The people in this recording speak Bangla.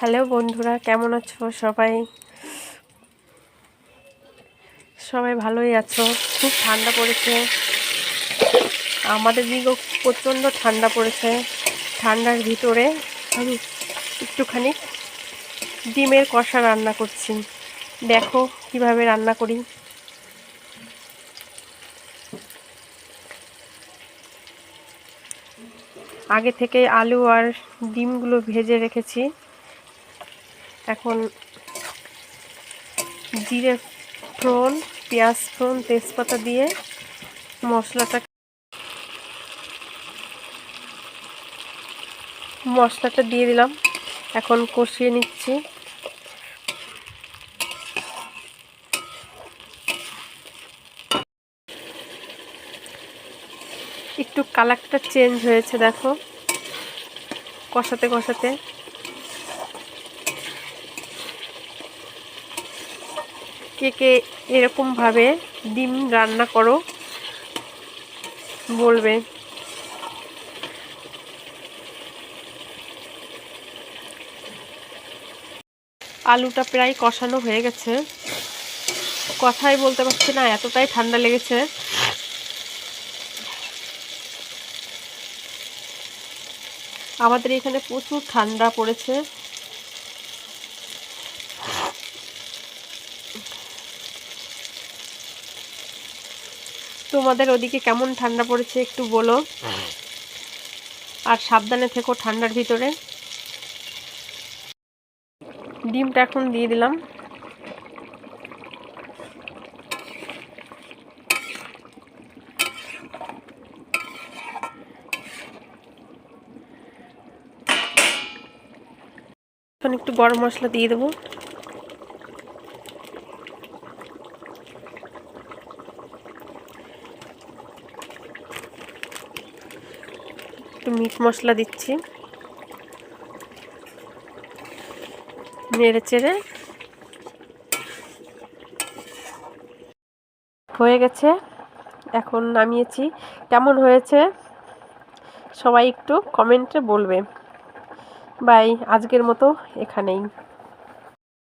হ্যালো বন্ধুরা, কেমন আছো সবাই? সবাই ভালোই আছো? খুব ঠান্ডা পড়েছে, আমাদের দিকেও প্রচণ্ড ঠান্ডা পড়েছে। ঠান্ডার ভিতরে আমি একটুখানি ডিমের কষা রান্না করছি। দেখো কিভাবে রান্না করি। আগে থেকে আলু আর ডিমগুলো ভেজে রেখেছি। এখন জিরে ফোড়ন, পেঁয়াজ ফোড়ন, তেজপাতা দিয়ে মশলাটা দিয়ে দিলাম। এখন কষিয়ে নিচ্ছি। একটু কালারটা চেঞ্জ হয়েছে, দেখো কষাতে কষাতে। কে কে এরকমভাবে ডিম রান্না করো বলবে। আলুটা প্রায় কষানো হয়ে গেছে, কথাই বলতে পারছি না, এতটাই ঠান্ডা লেগেছে। আমাদের এখানে প্রচুর ঠান্ডা পড়েছে। তোমাদের ওদিকে কেমন ঠান্ডা পড়েছে একটু বলো, আর সাবধানে থেকো ঠান্ডার ভিতরে। ডিমটা এখন দিয়ে দিলাম। এখন একটু গরম মশলা দিয়ে দেবো। একটু মিট মশলা দিচ্ছি, নেড়ে চেড়ে। হয়ে গেছে, এখন নামিয়েছি। কেমন হয়েছে সবাই একটু কমেন্টে বলবে। বাই, আজকের মতো এখানেই।